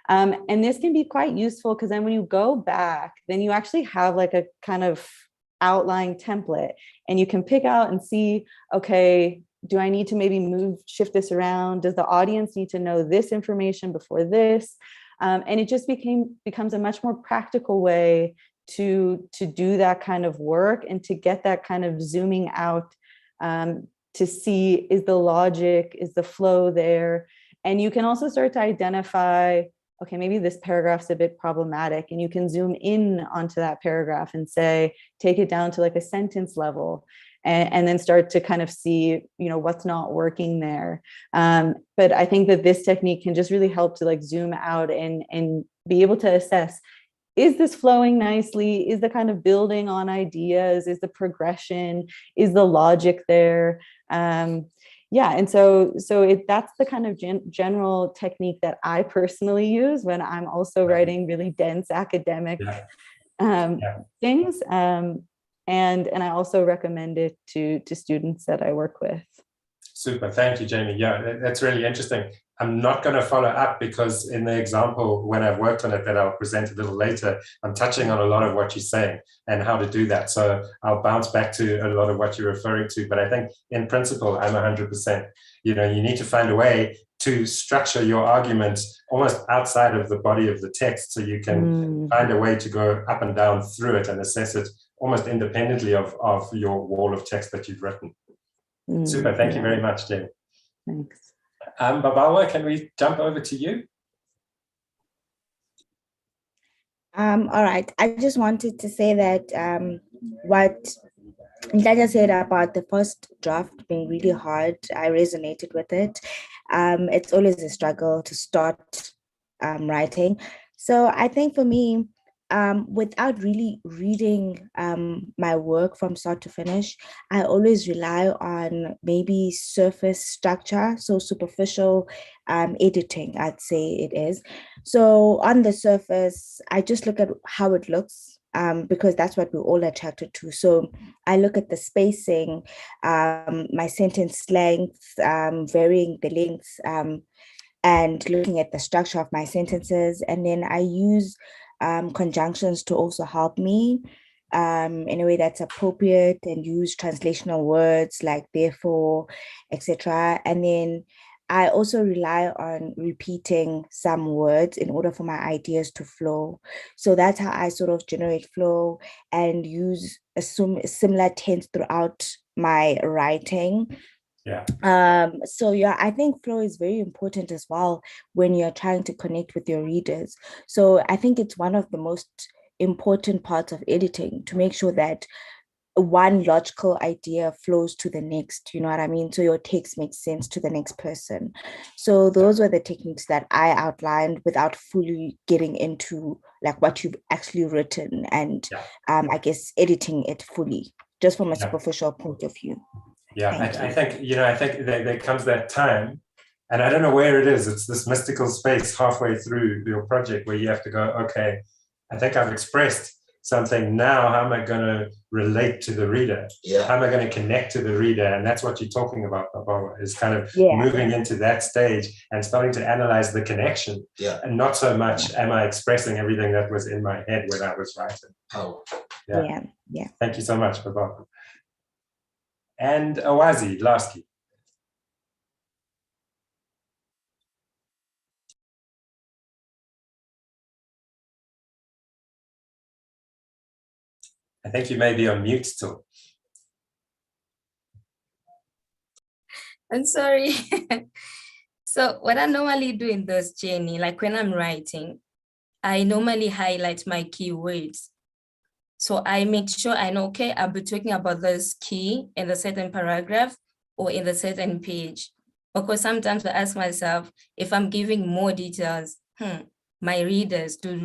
And this can be quite useful because then when you go back, then you actually have like a kind of outline template, and you can pick out and see, okay, do I need to maybe shift this around? Does the audience need to know this information before this? And it just becomes a much more practical way to do that kind of work and to get that kind of zooming out to see, is the logic, is the flow there? And you can also start to identify, okay, maybe this paragraph's a bit problematic, and you can zoom in onto that paragraph and say, take it down to like a sentence level, and then start to kind of see, you know, what's not working there. But I think that this technique can just really help to like zoom out and be able to assess, is this flowing nicely? Is the kind of building on ideas? Is the progression? Is the logic there? Yeah, and so that's the kind of general technique that I personally use when I'm also writing really dense academic things. And I also recommend it to students that I work with. Super, thank you, Jamie. Yeah, that's really interesting. I'm not going to follow up because in the example, when I've worked on it that I'll present a little later, I'm touching on a lot of what you're saying and how to do that. So I'll bounce back to a lot of what you're referring to. But I think in principle, I'm 100%. You know, you need to find a way to structure your argument almost outside of the body of the text, so you can find a way to go up and down through it and assess it almost independently of your wall of text that you've written. Super, thank you very much, Jamie. Thanks. Babawa, can we jump over to you? All right. I just wanted to say that what Nhlanhla said about the first draft being really hard, I resonated with it. It's always a struggle to start writing. So I think for me, without really reading my work from start to finish, I always rely on maybe surface structure, so superficial editing, I'd say it is. So on the surface, I just look at how it looks, because that's what we're all attracted to. So I look at the spacing, my sentence length, varying the lengths, and looking at the structure of my sentences. And then I use conjunctions to also help me in a way that's appropriate, and use translational words like therefore, etc. And then I also rely on repeating some words in order for my ideas to flow. So that's how I sort of generate flow and use a similar tense throughout my writing. So yeah, I think flow is very important as well when you're trying to connect with your readers. So I think it's one of the most important parts of editing, to make sure that one logical idea flows to the next, you know what I mean? So your text makes sense to the next person. So those were the techniques that I outlined without fully getting into like what you've actually written and I guess editing it fully, just from a superficial point of view. Yeah, I think, you know, I think there comes that time, and I don't know where it is. It's this mystical space halfway through your project where you have to go, okay, I think I've expressed something. Now, how am I going to relate to the reader? How am I going to connect to the reader? And that's what you're talking about, Babawa, is kind of moving into that stage and starting to analyze the connection. And not so much, am I expressing everything that was in my head when I was writing? Thank you so much, Babawa. And Awazi, lastly. I think you may be on mute still. I'm sorry. So what I normally do in this journey, like when I'm writing, I normally highlight my keywords. So I make sure I know, okay, I'll be talking about this key in the certain paragraph or in the certain page. Because sometimes I ask myself, if I'm giving more details, my readers, do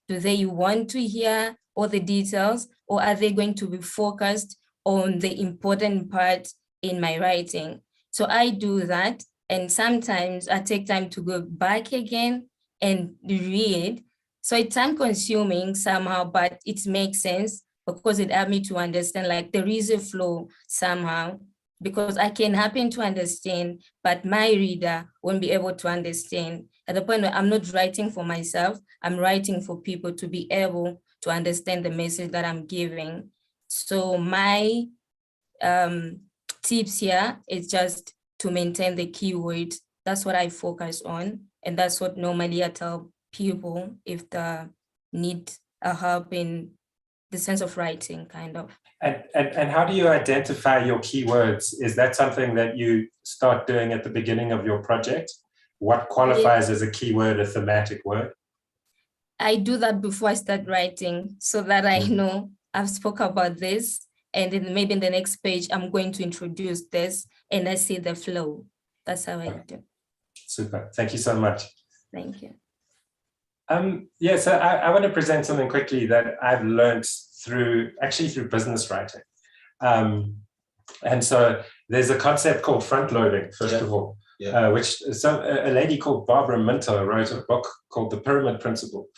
they want to hear all the details, or are they going to be focused on the important part in my writing? So I do that. And sometimes I take time to go back again and read. So it's time consuming somehow, but it makes sense because it helped me to understand, like there is a flow somehow, because I can happen to understand, but my reader won't be able to understand. At the point where I'm not writing for myself, I'm writing for people to be able to understand the message that I'm giving. So my tips here is just to maintain the keywords. That's what I focus on. And that's what normally I tell people if they need a help in the sense of writing, kind of. And how do you identify your keywords? Is that something that you start doing at the beginning of your project? What qualifies as a keyword, a thematic word? I do that before I start writing so that I know I've spoke about this, and then maybe in the next page, I'm going to introduce this and I see the flow. That's how I do. Super. Thank you so much. Thank you. Yeah, so I want to present something quickly that I've learned through business writing. And so there's a concept called front loading, first of all, which a lady called Barbara Minto wrote a book called The Pyramid Principle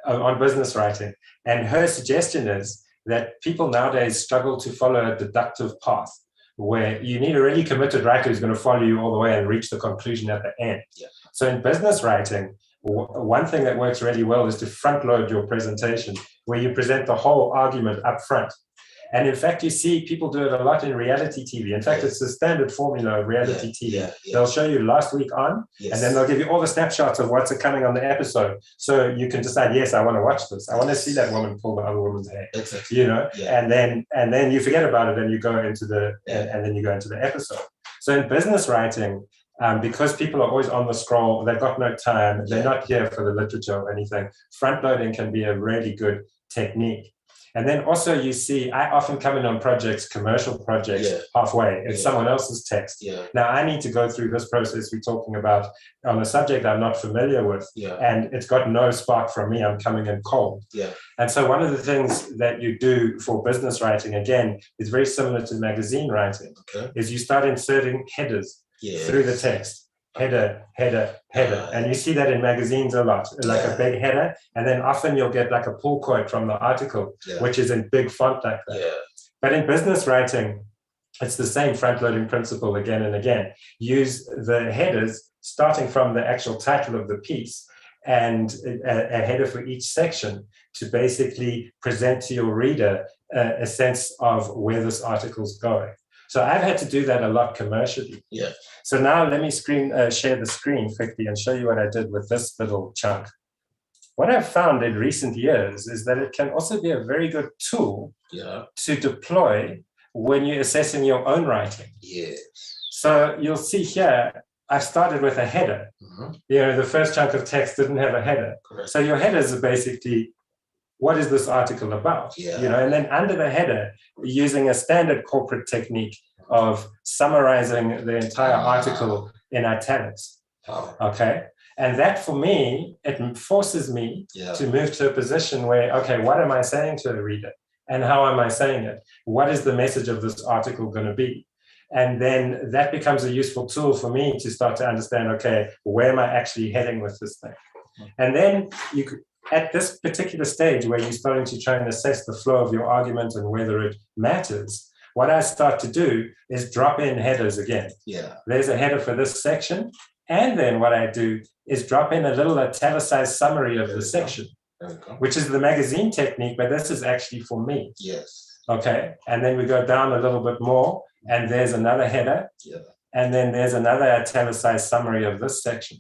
on business writing. And her suggestion is that people nowadays struggle to follow a deductive path, where you need a really committed writer who's going to follow you all the way and reach the conclusion at the end. So in business writing, one thing that works really well is to front load your presentation, where you present the whole argument up front. And in fact, you see people do it a lot in reality TV. In fact, it's the standard formula of reality TV. They'll show you last week on, and then they'll give you all the snapshots of what's coming on the episode. So you can decide, yes, I want to watch this. I want to see that woman pull the other woman's hair, you know, and then you forget about it and you go into and then you go into the episode. So in business writing, because people are always on the scroll, they've got no time, they're not here for the literature or anything, front loading can be a really good technique. And then also you see, I often come in on projects, commercial projects, halfway. It's someone else's text. Now I need to go through this process we're talking about on a subject I'm not familiar with, and it's got no spark from me. I'm coming in cold. And so one of the things that you do for business writing, again, is very similar to magazine writing, is you start inserting headers through the text. Header, header, header. And you see that in magazines a lot, like a big header. And then often you'll get like a pull quote from the article, which is in big font like that. But in business writing, it's the same front-loading principle again and again. Use the headers starting from the actual title of the piece and a header for each section to basically present to your reader a sense of where this article's going. So I've had to do that a lot commercially. So now let me share the screen quickly and show you what I did with this little chunk. What I've found in recent years is that it can also be a very good tool to deploy when you're assessing your own writing. So you'll see here, I started with a header. You know, the first chunk of text didn't have a header. So your headers are basically, what is this article about? You know, and then under the header, using a standard corporate technique of summarizing the entire article in italics. Okay. And that for me, it forces me to move to a position where, okay, what am I saying to the reader? And how am I saying it? What is the message of this article going to be? And then that becomes a useful tool for me to start to understand, okay, where am I actually heading with this thing? And then you could, at this particular stage where you're starting to try and assess the flow of your argument and whether it matters, what I start to do is drop in headers again. There's a header for this section. And then what I do is drop in a little italicized summary of the section, which is the magazine technique, but this is actually for me. Okay. And then we go down a little bit more and there's another header. And then there's another italicized summary of this section.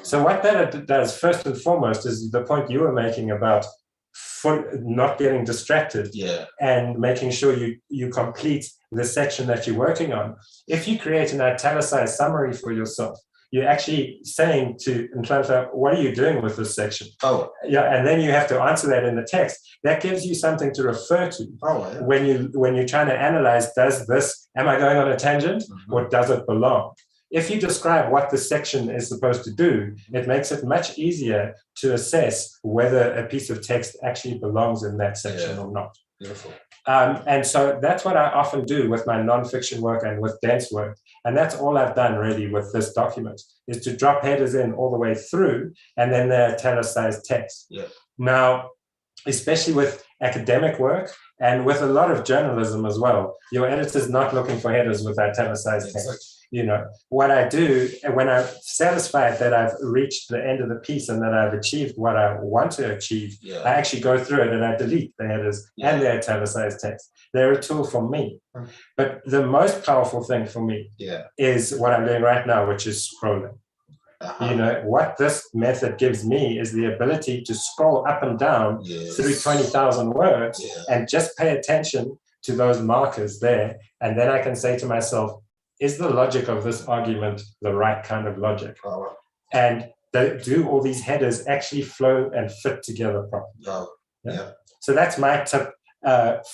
So what that does first and foremost is the point you were making about not getting distracted and making sure you complete the section that you're working on. If you create an italicized summary for yourself, you're actually saying to Nhlanhla, what are you doing with this section? Oh, yeah, and then you have to answer that in the text. That gives you something to refer to. oh, yeah. When you're trying to analyze, am I going on a tangent, or does it belong? If you describe what the section is supposed to do, it makes it much easier to assess whether a piece of text actually belongs in that section or not. Beautiful. And so that's what I often do with my nonfiction work and with dense work. And that's all I've done really with this document, is to drop headers in all the way through, and then they're italicized text. Yeah. Now, especially with academic work and with a lot of journalism as well, your editor's not looking for headers with italicized text. Exactly. You know, what I do when I'm satisfied that I've reached the end of the piece and that I've achieved what I want to achieve, I actually go through it and I delete the headers and the italicized text. They're a tool for me. But the most powerful thing for me is what I'm doing right now, which is scrolling. You know, what this method gives me is the ability to scroll up and down through 20,000 words and just pay attention to those markers there. And then I can say to myself, is the logic of this argument the right kind of logic? And do all these headers actually flow and fit together properly? So that's my tip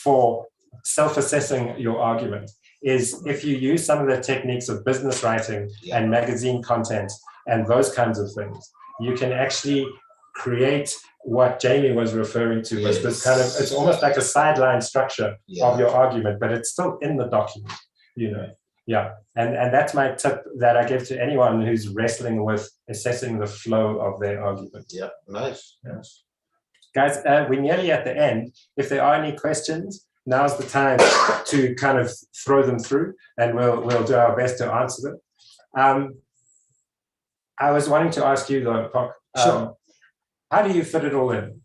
for self-assessing your argument, is if you use some of the techniques of business writing and magazine content and those kinds of things, you can actually create what Jamie was referring to as this kind of, it's almost like a sideline structure of your argument, but it's still in the document, you know. Yeah, and that's my tip that I give to anyone who's wrestling with assessing the flow of their argument. Yeah, nice. Guys, we're nearly at the end. If there are any questions, now's the time to kind of throw them through, and we'll do our best to answer them. I was wanting to ask you though, Pok, how do you fit it all in?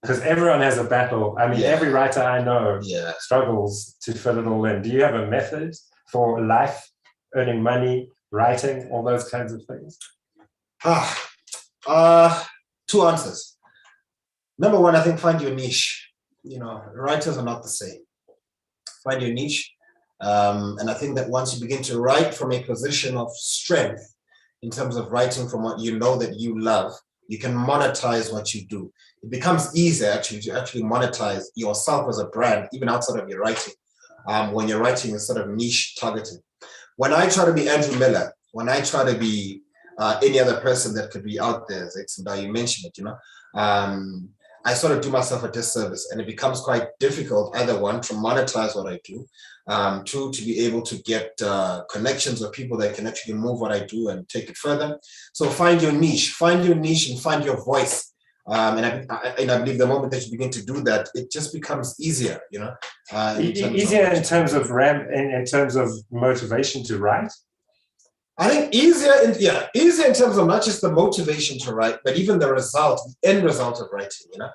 Because everyone has a battle. I mean, every writer I know struggles to fit it all in. Do you have a method for life, earning money, writing, all those kinds of things? Two answers. Number one, I think find your niche. You know, writers are not the same. Find your niche. And I think that once you begin to write from a position of strength, in terms of writing from what you know that you love, you can monetize what you do. It becomes easier actually to monetize yourself as a brand, even outside of your writing, when your writing is sort of niche targeted. When I try to be Andrew Miller, when I try to be any other person that could be out there, as you mentioned it, you know, I sort of do myself a disservice, and it becomes quite difficult, either one, to monetize what I do, two, to be able to get connections with people that can actually move what I do and take it further. So find your niche and find your voice. And I believe the moment that you begin to do that, it just becomes easier, you know. Easier in terms of motivation to write? I think easier in terms of not just the motivation to write, but even the result, the end result of writing, you know.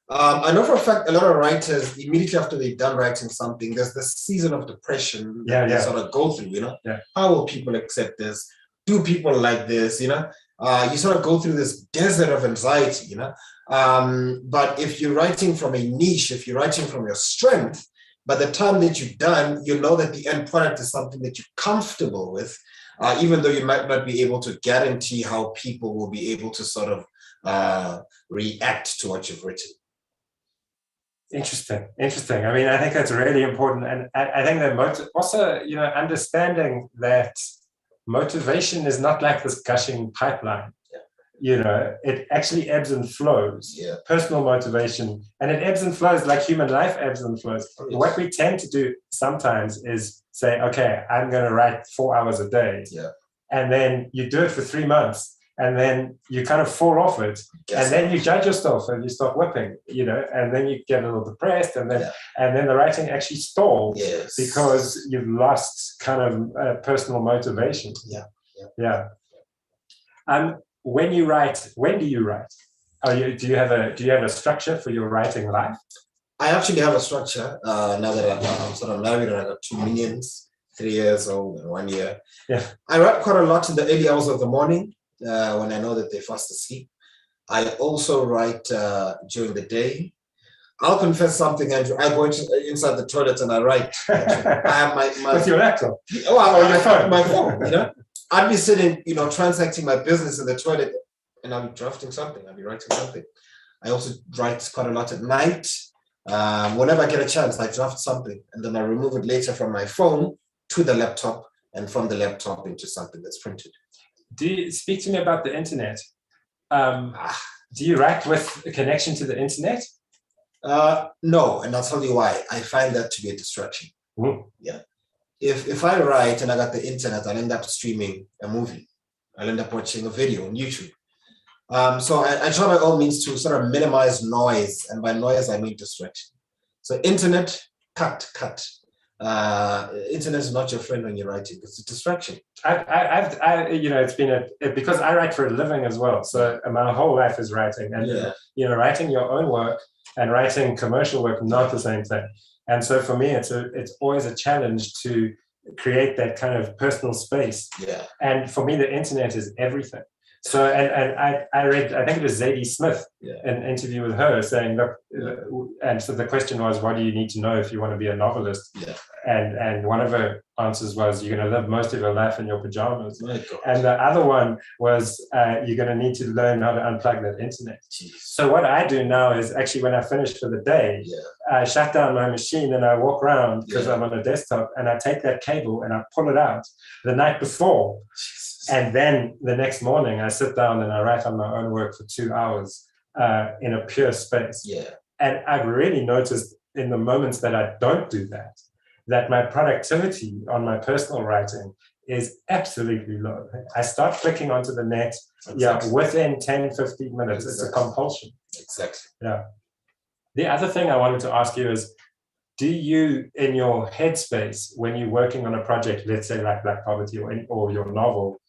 I know for a fact a lot of writers, immediately after they've done writing something, there's this season of depression that they sort of go through, you know. How will people accept this? Do people like this, you know? You sort of go through this desert of anxiety, you know. But if you're writing from a niche, if you're writing from your strength, by the time that you're done, you know that the end product is something that you're comfortable with, even though you might not be able to guarantee how people will be able to sort of react to what you've written. Interesting. I mean, I think that's really important. And I think that also, you know, understanding that motivation is not like this gushing pipeline. You know, it actually ebbs and flows. Personal motivation, and it ebbs and flows like human life ebbs and flows. What we tend to do sometimes is say, okay, I'm going to write 4 hours a day. And then you do it for 3 months, and then you kind of fall off it. And then you judge yourself and you start whipping, you know, and then you get a little depressed, and then the writing actually stalls because you've lost kind of personal motivation. When you write, when do you write? Do you have a structure for your writing life? I actually have a structure now that I'm sort of married and I got 2 minions, 3 years old and 1 year. I write quite a lot in the early hours of the morning when I know that they're fast asleep. I also write during the day. I'll confess something, Andrew. I go inside the toilet and I write. I have my with your laptop. Oh, my phone, you know. I'd be sitting, transacting my business in the toilet, and I'll be drafting something. I'll be writing something. I also write quite a lot at night. Whenever I get a chance, I draft something, and then I remove it later from my phone to the laptop, and from the laptop into something that's printed. Do you speak to me about the internet? Do you write with a connection to the internet? No, and I'll tell you why. I find that to be a distraction. Yeah. If I write and I got the internet, I'll end up streaming a movie. I'll end up watching a video on YouTube. So I try by all means to sort of minimize noise, and by noise I mean distraction. So internet, cut. Internet is not your friend when you're writing. It's a distraction. It's been because I write for a living as well. So my whole life is writing, and writing your own work and writing commercial work, not the same thing. And so for me, it's always a challenge to create that kind of personal space. Yeah. And for me, the internet is everything. So, and I read, I think it was Zadie Smith, an interview with her saying, look, and so the question was, what do you need to know if you want to be a novelist? Yeah. And one of her answers was, you're going to live most of your life in your pajamas. My God. And the other one was, you're going to need to learn how to unplug that internet. Jeez. So what I do now is actually when I finish for the day, I shut down my machine and I walk around because I'm on a desktop, and I take that cable and I pull it out the night before. And then the next morning I sit down and I write on my own work for 2 hours in a pure space. Yeah. And I've really noticed in the moments that I don't do that, that my productivity on my personal writing is absolutely low. I start clicking onto the net, within 10, 15 minutes. It's a compulsion. Exactly. Yeah. The other thing I wanted to ask you is, do you, in your headspace, when you're working on a project, let's say like Black Poverty or your novel,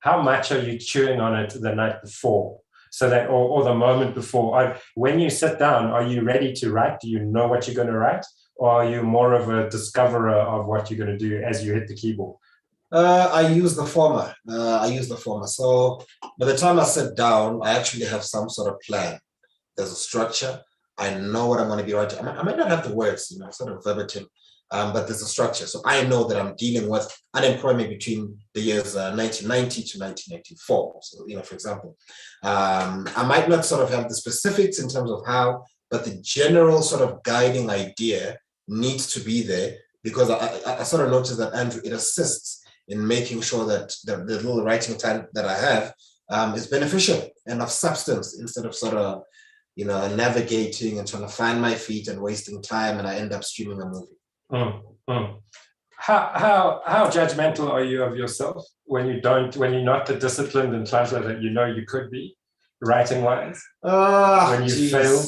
how much are you chewing on it the night before? So that, or the moment before, when you sit down, are you ready to write? Do you know what you're going to write? Or are you more of a discoverer of what you're going to do as you hit the keyboard? I use the former. So by the time I sit down, I actually have some sort of plan. There's a structure. I know what I'm going to be writing. I might not have the words, sort of verbatim, but there's a structure. So I know that I'm dealing with unemployment between the years 1990 to 1994. So, for example, I might not sort of have the specifics in terms of how, but the general sort of guiding idea needs to be there, because I sort of noticed that, Andrew, it assists in making sure that the little writing time that I have is beneficial and of substance, instead of sort of, navigating and trying to find my feet and wasting time, and I end up streaming a movie. How judgmental are you of yourself when you're not the disciplined Nhlanhla that you could be, writing-wise? When you fail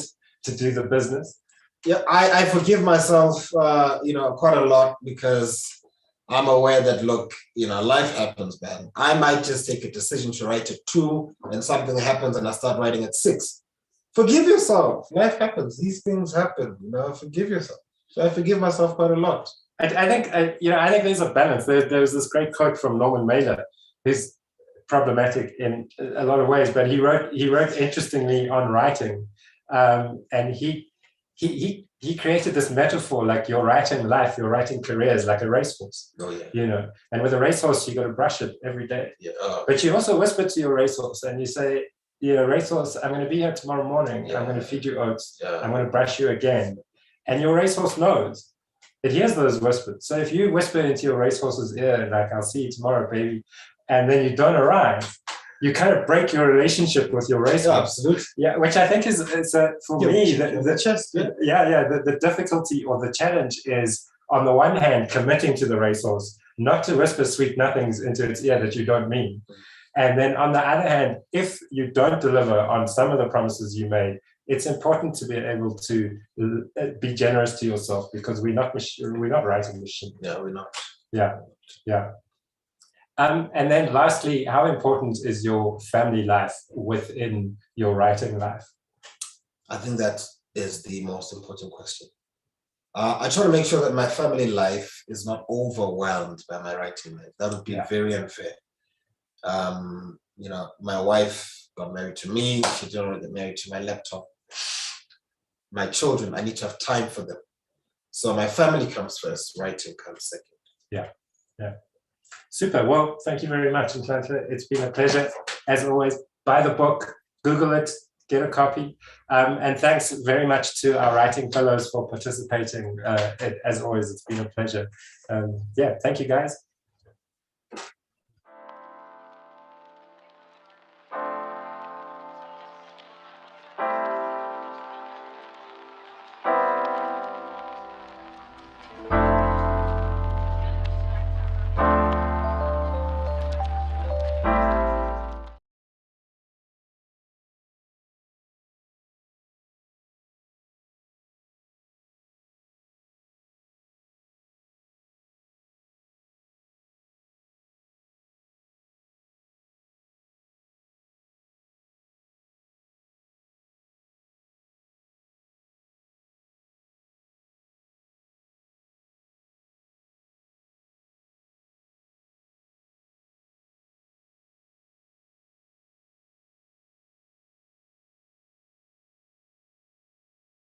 to do the business? Yeah, I forgive myself, quite a lot, because I'm aware that, look, life happens, man. I might just take a decision to write at 2, and something happens and I start writing at 6. Forgive yourself. Life happens. These things happen. Forgive yourself. So I forgive myself quite a lot. I think there's a balance. There's this great quote from Norman Mailer, who's problematic in a lot of ways, but he wrote interestingly on writing, and he created this metaphor, like your writing life, your writing career is like a racehorse. Oh yeah. And with a racehorse, you got to brush it every day. Yeah. But you also whisper to your racehorse and you say, racehorse, I'm going to be here tomorrow morning. Yeah. I'm going to feed you oats. Yeah. I'm going to brush you again. And your racehorse knows. It hears those whispers. So if you whisper into your racehorse's ear, like, I'll see you tomorrow, baby, and then you don't arrive, you kind of break your relationship with your racehorse. Yeah, absolutely. Yeah, which I think is for me, the difficulty or the challenge is, on the one hand, committing to the racehorse, not to whisper sweet nothings into its ear that you don't mean. And then on the other hand, if you don't deliver on some of the promises you made, it's important to be able to be generous to yourself, because we're not writing machines. Yeah, we're not. Yeah. And then lastly, how important is your family life within your writing life? I think that is the most important question. I try to make sure that my family life is not overwhelmed by my writing life. That would be very unfair. My wife got married to me. She didn't want to get married to my laptop. My children, I need to have time for them. So my family comes first, writing comes second. Yeah. Super. Well, thank you very much, Nhlanhla. It's been a pleasure. As always, buy the book, Google it, get a copy. And thanks very much to our writing fellows for participating. As always, it's been a pleasure. Yeah, thank you, guys.